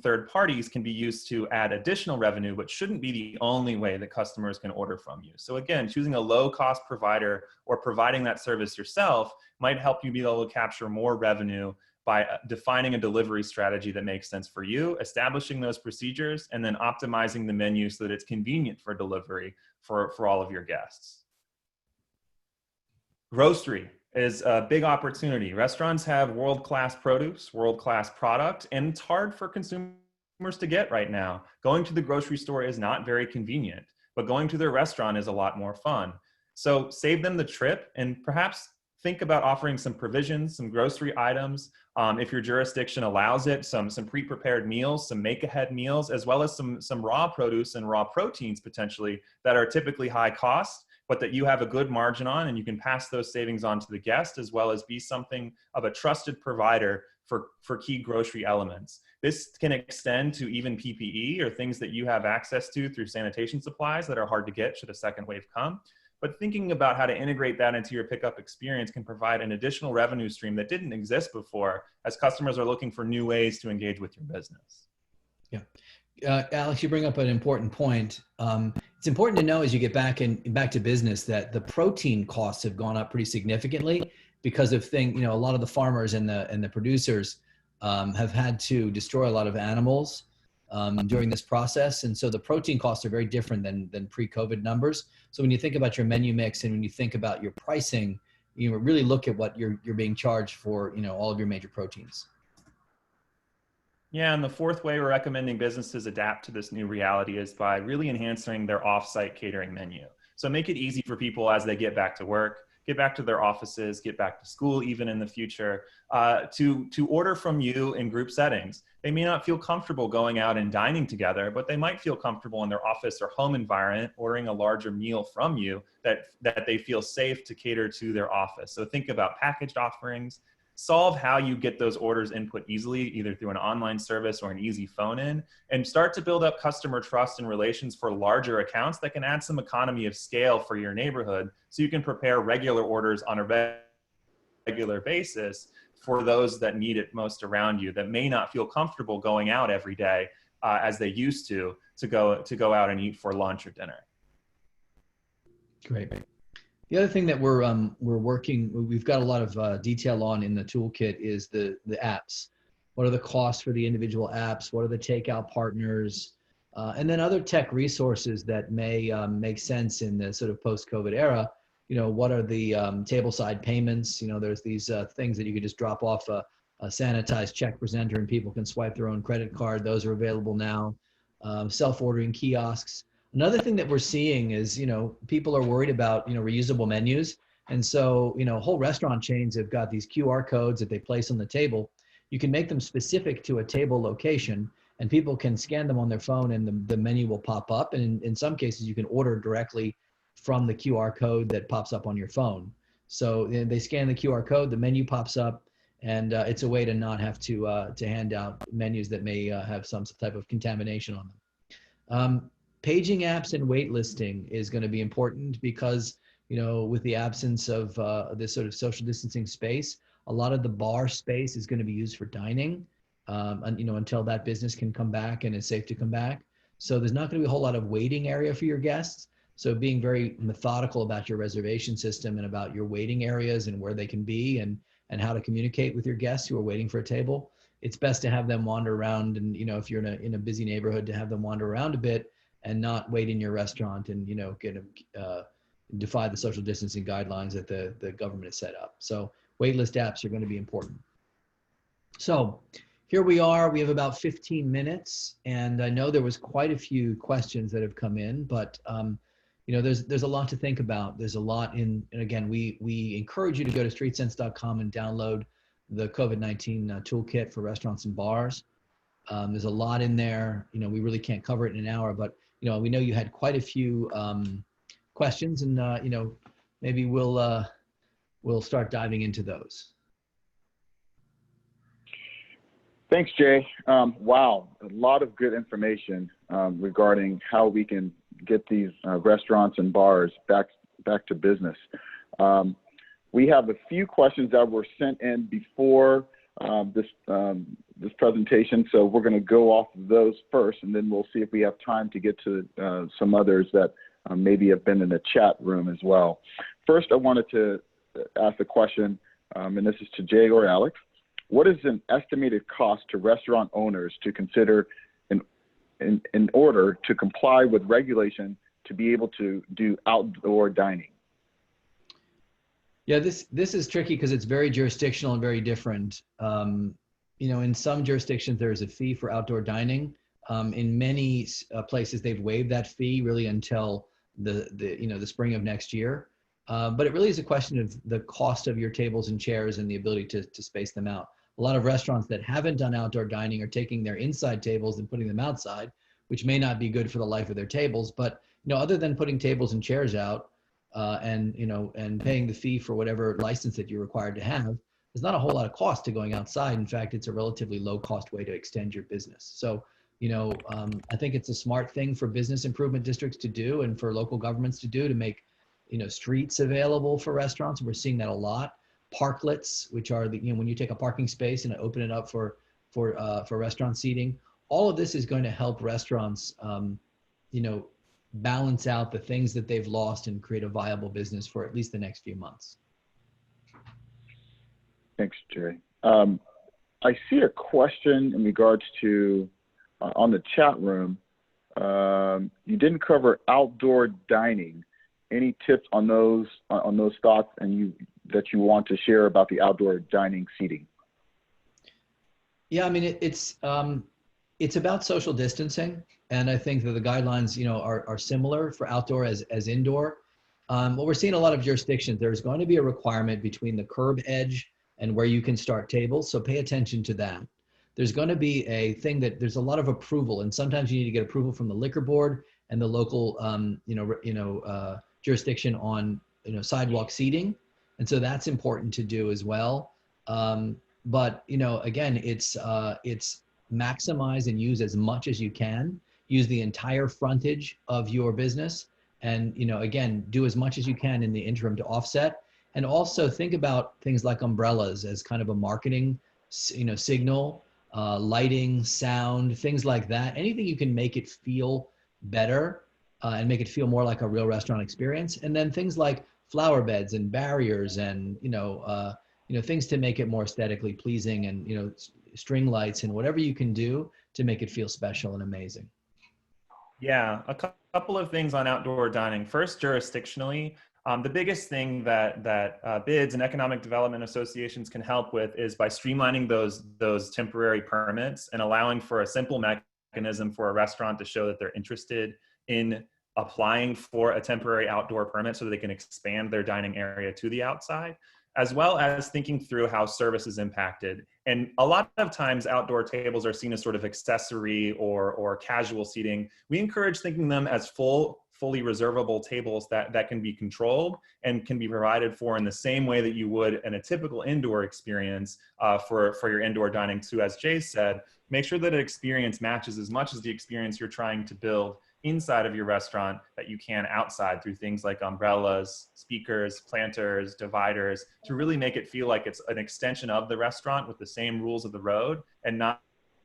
third parties can be used to add additional revenue, but shouldn't be the only way that customers can order from you. So again, choosing a low-cost provider or providing that service yourself might help you be able to capture more revenue by defining a delivery strategy that makes sense for you, establishing those procedures, and then optimizing the menu so that it's convenient for delivery for all of your guests. Grocery is a big opportunity. Restaurants have world-class produce, world-class product, and it's hard for consumers to get right now. Going to the grocery store is not very convenient, but going to their restaurant is a lot more fun. So save them the trip and perhaps think about offering some provisions, some grocery items, if your jurisdiction allows it, some pre-prepared meals, some make-ahead meals, as well as some raw produce and raw proteins potentially that are typically high cost, but that you have a good margin on, and you can pass those savings on to the guest, as well as be something of a trusted provider for key grocery elements. This can extend to even PPE or things that you have access to through sanitation supplies that are hard to get should a second wave come. But thinking about how to integrate that into your pickup experience can provide an additional revenue stream that didn't exist before, as customers are looking for new ways to engage with your business. Yeah. Alex, you bring up an important point. It's important to know as you get back to business that the protein costs have gone up pretty significantly because of a lot of the farmers and the producers have had to destroy a lot of animals during this process. And so the protein costs are very different than pre-COVID numbers. So when you think about your menu mix and when you think about your pricing, you really look at what you're being charged for, all of your major proteins. Yeah, and the fourth way we're recommending businesses adapt to this new reality is by really enhancing their off-site catering menu. So make it easy for people as they get back to work, get back to their offices, get back to school even in the future, to order from you in group settings. They may not feel comfortable going out and dining together, but they might feel comfortable in their office or home environment ordering a larger meal from you that they feel safe to cater to their office. So think about packaged offerings. Solve how you get those orders input easily, either through an online service or an easy phone in, and start to build up customer trust and relations for larger accounts that can add some economy of scale for your neighborhood, so you can prepare regular orders on a regular basis for those that need it most around you, that may not feel comfortable going out every day as they used to go out and eat for lunch or dinner. Great. The other thing that we've got a lot of detail on in the toolkit is the apps. What are the costs for the individual apps? What are the takeout partners? And then other tech resources that may make sense in the sort of post-COVID era. What are the tableside payments? There's these things that you could just drop off a sanitized check presenter and people can swipe their own credit card. Those are available now. Self-ordering kiosks. Another thing that we're seeing is, people are worried about, reusable menus. And so, whole restaurant chains have got these QR codes that they place on the table. You can make them specific to a table location and people can scan them on their phone and the menu will pop up. And in some cases, you can order directly from the QR code that pops up on your phone. So they scan the QR code, the menu pops up, and it's a way to not have to hand out menus that may have some type of contamination on them. Paging apps and waitlisting is going to be important because, with the absence of this sort of social distancing space, a lot of the bar space is going to be used for dining, until that business can come back and it's safe to come back. So there's not going to be a whole lot of waiting area for your guests. So being very methodical about your reservation system and about your waiting areas and where they can be and how to communicate with your guests who are waiting for a table. It's best to have them wander around and, if you're in a busy neighborhood, to have them wander around a bit and not wait in your restaurant and, defy the social distancing guidelines that the government has set up. So waitlist apps are going to be important. So here we are, we have about 15 minutes and I know there was quite a few questions that have come in, but there's a lot to think about. There's a lot and again, we encourage you to go to streetsense.com and download the COVID-19 toolkit for restaurants and bars. There's a lot in there. We really can't cover it in an hour, but we know you had quite a few questions, and maybe we'll start diving into those. Thanks, Jay. Wow, a lot of good information regarding how we can get these restaurants and bars back to business. We have a few questions that were sent in before this presentation. So we're going to go off of those first, and then we'll see if we have time to get to some others that maybe have been in the chat room as well. First, I wanted to ask a question, and this is to Jay or Alex. What is an estimated cost to restaurant owners to consider in order to comply with regulation to be able to do outdoor dining? Yeah, this is tricky because it's very jurisdictional and very different. In some jurisdictions, there's a fee for outdoor dining. In many places, they've waived that fee really until the spring of next year. But it really is a question of the cost of your tables and chairs and the ability to space them out. A lot of restaurants that haven't done outdoor dining are taking their inside tables and putting them outside, which may not be good for the life of their tables. But other than putting tables and chairs out and paying the fee for whatever license that you're required to have, there's not a whole lot of cost to going outside. In fact, it's a relatively low cost way to extend your business. So, I think it's a smart thing for business improvement districts to do and for local governments to do to make, streets available for restaurants. We're seeing that a lot. Parklets, which are when you take a parking space and open it up for restaurant seating. All of this is going to help restaurants, balance out the things that they've lost and create a viable business for at least the next few months. Thanks, Jerry. I see a question in regards to on the chat room. You didn't cover outdoor dining. Any tips on those thoughts that you want to share about the outdoor dining seating? Yeah, I mean it's about social distancing, and I think that the guidelines are similar for outdoor as indoor. What we're seeing in a lot of jurisdictions, there's going to be a requirement between the curb edge and where you can start tables, so pay attention to that. There's going to be a thing that there's a lot of approval, and sometimes you need to get approval from the liquor board and the local jurisdiction on sidewalk seating, and so that's important to do as well. But again, it's maximize and use as much as you can. Use the entire frontage of your business, and again, do as much as you can in the interim to offset. And also think about things like umbrellas as kind of a marketing, signal, lighting, sound, things like that. Anything you can make it feel better and make it feel more like a real restaurant experience. And then things like flower beds and barriers and things to make it more aesthetically pleasing, and string lights and whatever you can do to make it feel special and amazing. Yeah, a couple of things on outdoor dining. First, jurisdictionally, the biggest thing that BIDs and economic development associations can help with is by streamlining those temporary permits and allowing for a simple mechanism for a restaurant to show that they're interested in applying for a temporary outdoor permit so that they can expand their dining area to the outside, as well as thinking through how service is impacted. And a lot of times outdoor tables are seen as sort of accessory or casual seating. We encourage thinking them as fully reservable tables that can be controlled and can be provided for in the same way that you would in a typical indoor experience for your indoor dining too. As Jay said, make sure that an experience matches as much as the experience you're trying to build inside of your restaurant that you can outside through things like umbrellas, speakers, planters, dividers, to really make it feel like it's an extension of the restaurant with the same rules of the road and not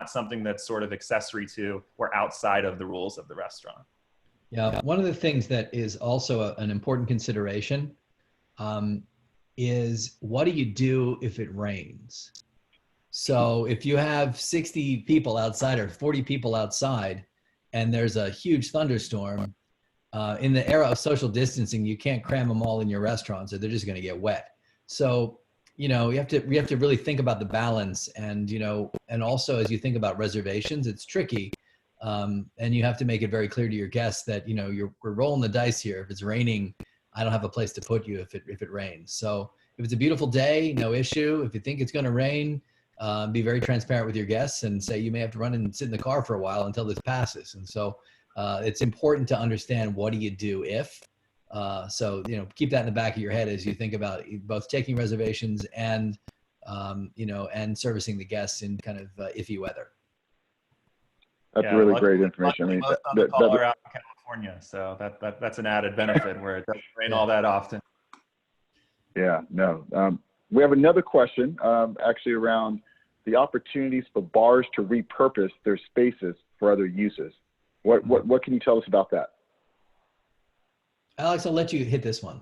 something that's sort of accessory to or outside of the rules of the restaurant. Yeah, one of the things that is also an important consideration is what do you do if it rains? So if you have 60 people outside or 40 people outside and there's a huge thunderstorm, in the era of social distancing, you can't cram them all in your restaurant, so they're just going to get we have to really think about the balance, and and also as you think about reservations, it's tricky. And you have to make it very clear to your guests that, we're rolling the dice here. If it's raining, I don't have a place to put you if it rains. So if it's a beautiful day, no issue. If you think it's going to rain, be very transparent with your guests and say you may have to run and sit in the car for a while until this passes. And so it's important to understand what do you do if. So keep that in the back of your head as you think about both taking reservations and and servicing the guests in kind of iffy weather. That's really great information. I mean, most on the call are out in California, so that's an added benefit where it doesn't rain all that often. Yeah, no. We have another question actually around the opportunities for bars to repurpose their spaces for other uses. What can you tell us about that? Alex, I'll let you hit this one.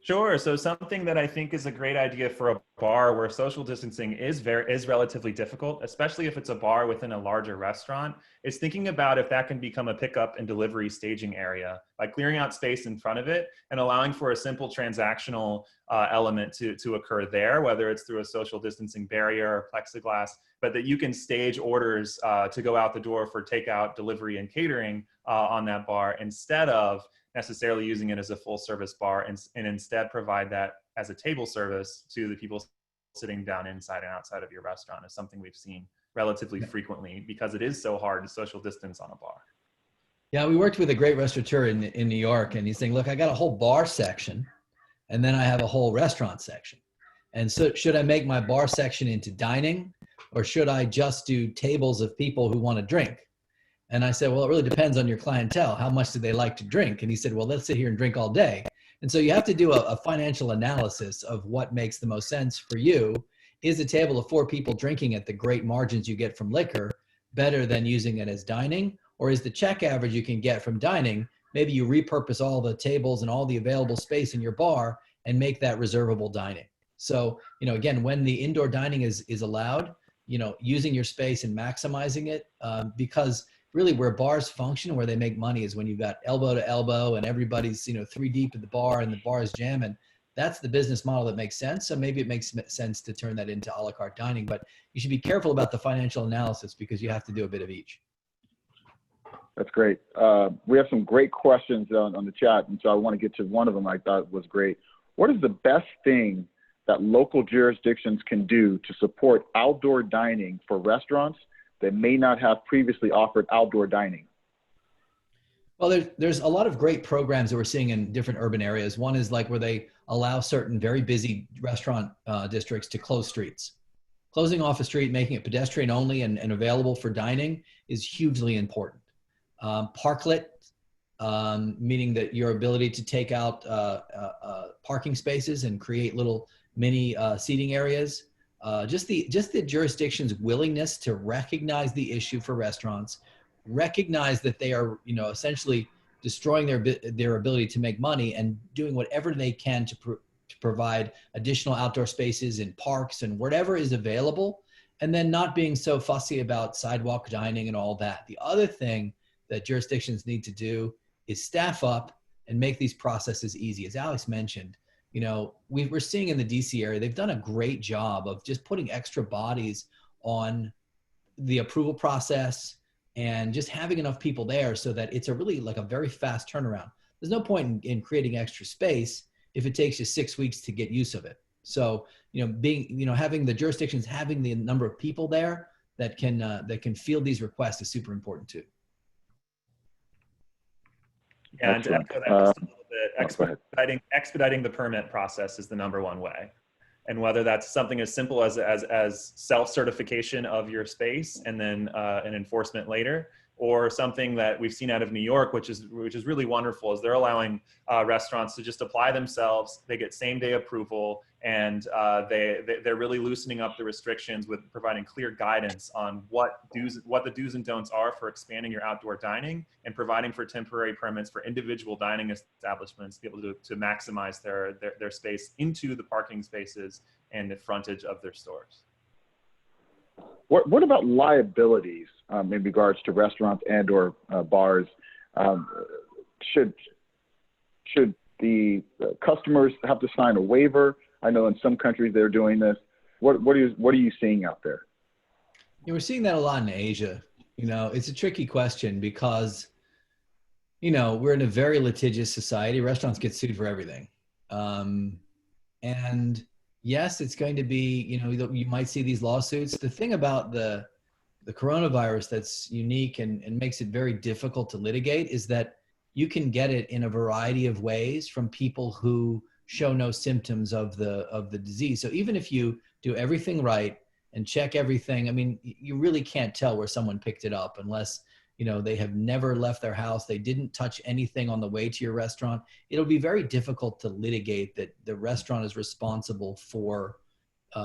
Sure. So something that I think is a great idea for a bar where social distancing is relatively difficult, especially if it's a bar within a larger restaurant, is thinking about if that can become a pickup and delivery staging area by clearing out space in front of it and allowing for a simple transactional element to occur there, whether it's through a social distancing barrier or plexiglass, but that you can stage orders to go out the door for takeout, delivery, and catering on that bar instead of necessarily using it as a full service bar, and instead provide that as a table service to the people sitting down inside and outside of your restaurant, is something we've seen relatively frequently because it is so hard to social distance on a bar. Yeah, we worked with a great restaurateur in New York, and he's saying, look, I got a whole bar section, and then I have a whole restaurant section. And so should I make my bar section into dining, or should I just do tables of people who want to drink? And I said, well, it really depends on your clientele. How much do they like to drink? And he said, well, let's sit here and drink all day. And so you have to do a financial analysis of what makes the most sense for you. Is a table of 4 people drinking at the great margins you get from liquor better than using it as dining? Or is the check average you can get from dining, maybe you repurpose all the tables and all the available space in your bar and make that reservable dining? So, again, when the indoor dining is allowed, using your space and maximizing it, because really where bars function, where they make money, is when you've got elbow to elbow and everybody's 3 deep at the bar and the bar is jamming. That's the business model that makes sense. So maybe it makes sense to turn that into a la carte dining, but you should be careful about the financial analysis because you have to do a bit of each. That's great. We have some great questions on the chat, and so I want to get to one of them I thought was great. What is the best thing that local jurisdictions can do to support outdoor dining for restaurants that may not have previously offered outdoor dining? Well, there's a lot of great programs that we're seeing in different urban areas. One is like where they allow certain very busy restaurant districts to close streets. Closing off a street, making it pedestrian only and available for dining is hugely important. Parklet, meaning that your ability to take out parking spaces and create little mini seating areas. Just the jurisdiction's willingness to recognize the issue for restaurants, recognize that they are, essentially destroying their ability to make money, and doing whatever they can to provide additional outdoor spaces in parks and whatever is available, and then not being so fussy about sidewalk dining and all that. The other thing that jurisdictions need to do is staff up and make these processes easy. As Alex mentioned, we're seeing in the DC area, they've done a great job of just putting extra bodies on the approval process and just having enough people there so that it's really like a very fast turnaround. There's no point in creating extra space if it takes you 6 weeks to get use of it. So, having the jurisdictions, having the number of people there that can field these requests is super important too. Yeah, and to echo that just a little bit, expediting the permit process is the #1 way. And whether that's something as simple as self-certification of your space and then an enforcement later, or something that we've seen out of New York, which is really wonderful, is they're allowing restaurants to just apply themselves. They get same-day approval, and they're really loosening up the restrictions with providing clear guidance on what the do's and don'ts are for expanding your outdoor dining, and providing for temporary permits for individual dining establishments to be able to maximize their space into the parking spaces and the frontage of their stores. What about liabilities in regards to restaurants and or bars? Should the customers have to sign a waiver? I know in some countries they're doing this. What are you seeing out there? We're seeing that a lot in Asia. It's a tricky question because, we're in a very litigious society. Restaurants get sued for everything. And yes, it's going to be, you might see these lawsuits. The thing about the coronavirus that's unique and makes it very difficult to litigate is that you can get it in a variety of ways from people who show no symptoms of the disease. So even if you do everything right and check everything, you really can't tell where someone picked it up unless, they have never left their house. They didn't touch anything on the way to your restaurant. It'll be very difficult to litigate that the restaurant is responsible for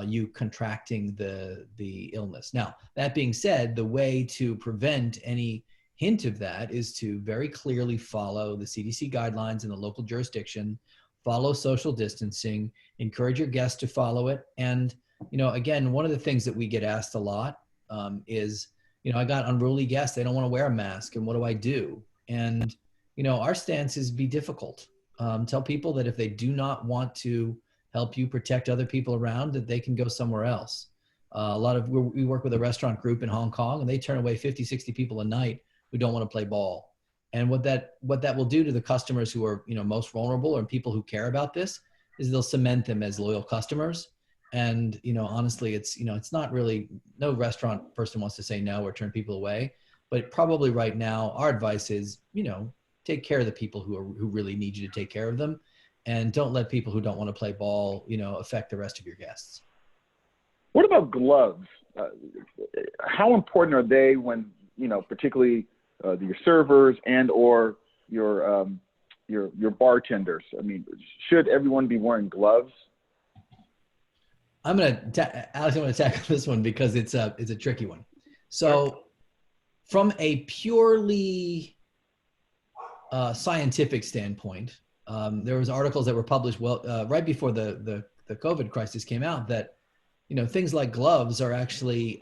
you contracting the illness. Now, that being said, the way to prevent any hint of that is to very clearly follow the CDC guidelines in the local jurisdiction, follow social distancing, encourage your guests to follow it. And, again, one of the things that we get asked a lot is, I got unruly guests. They don't want to wear a mask. And what do I do? And, our stance is be difficult. Tell people that if they do not want to help you protect other people around, that they can go somewhere else. We work with a restaurant group in Hong Kong, and they turn away 50, 60 people a night who don't want to play ball. And what that will do to the customers who are, most vulnerable or people who care about this is they'll cement them as loyal customers. And, honestly, it's not really, no restaurant person wants to say no or turn people away, but probably right now, our advice is, take care of the people who really need you to take care of them. And don't let people who don't want to play ball, affect the rest of your guests. What about gloves? How important are they when, particularly your servers and or your bartenders? I mean, should everyone be wearing gloves? Alex, I'm going to tackle this one because it's a tricky one. So from a purely scientific standpoint, there was articles that were published right before the COVID crisis came out that, things like gloves are actually,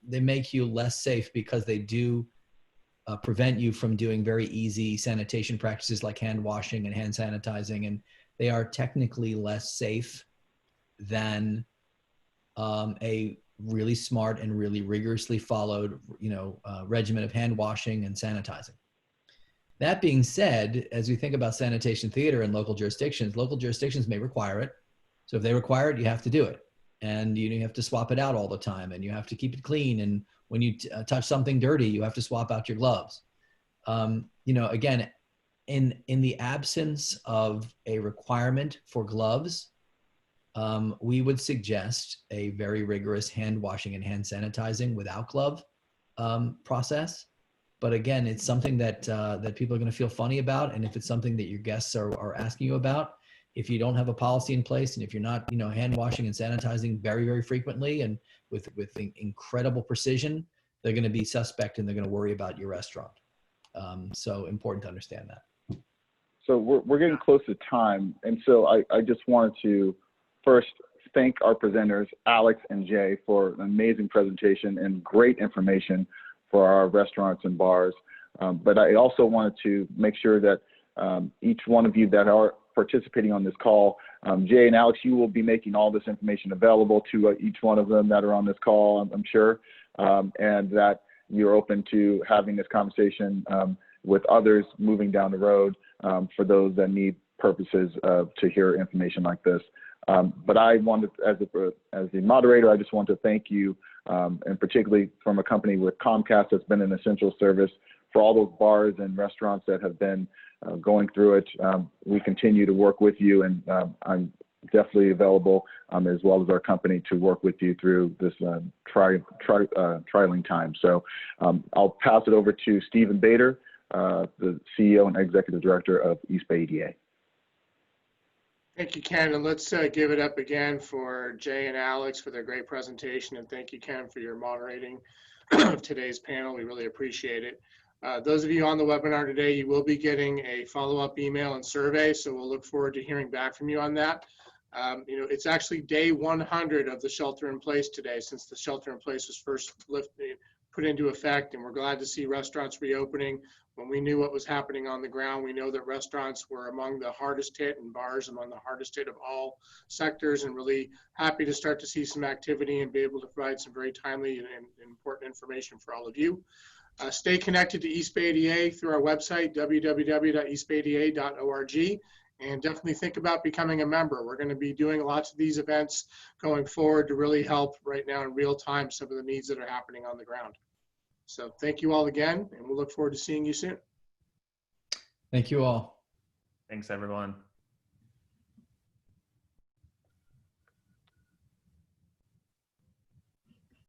they make you less safe because they do prevent you from doing very easy sanitation practices like hand washing and hand sanitizing. And they are technically less safe than a really smart and really rigorously followed, regimen of hand washing and sanitizing. That being said, as we think about sanitation theater in local jurisdictions may require it. So if they require it, you have to do it. And you have to swap it out all the time, and you have to keep it clean. And when you touch something dirty, you have to swap out your gloves. Again, in the absence of a requirement for gloves, we would suggest a very rigorous hand washing and hand sanitizing without glove process. But again, it's something that people are going to feel funny about. And if it's something that your guests are asking you about, if you don't have a policy in place, and if you're not, hand washing and sanitizing very, very frequently and with incredible precision, they're going to be suspect and they're going to worry about your restaurant. So important to understand that. So we're getting close to time. And so I just wanted to first thank our presenters, Alex and Jay, for an amazing presentation and great information for our restaurants and bars. But I also wanted to make sure that each one of you that are participating on this call, Jay and Alex, you will be making all this information available to each one of them that are on this call, I'm sure, and that you're open to having this conversation with others moving down the road for those that need purposes to hear information like this. But I wanted, as the moderator, I just want to thank you, and particularly from a company with Comcast that's been an essential service for all those bars and restaurants that have been going through it. We continue to work with you, and I'm definitely available, as well as our company, to work with you through this trialing time. So I'll pass it over to Stephen Bader, the CEO and Executive Director of East Bay EDA. Thank you, Ken. And let's give it up again for Jay and Alex for their great presentation. And thank you, Ken, for your moderating of today's panel. We really appreciate it. Those of you on the webinar today, you will be getting a follow-up email and survey. So we'll look forward to hearing back from you on that. It's actually day 100 of the shelter in place today, since the shelter in place was first put into effect. And we're glad to see restaurants reopening. When we knew what was happening on the ground, we know that restaurants were among the hardest hit and bars among the hardest hit of all sectors, and really happy to start to see some activity and be able to provide some very timely and important information for all of you. Stay connected to East Bay EDA through our website, www.eastbayda.org, and definitely think about becoming a member. We're going to be doing lots of these events going forward to really help right now in real time some of the needs that are happening on the ground. So thank you all again, and we'll look forward to seeing you soon. Thank you all. Thanks, everyone.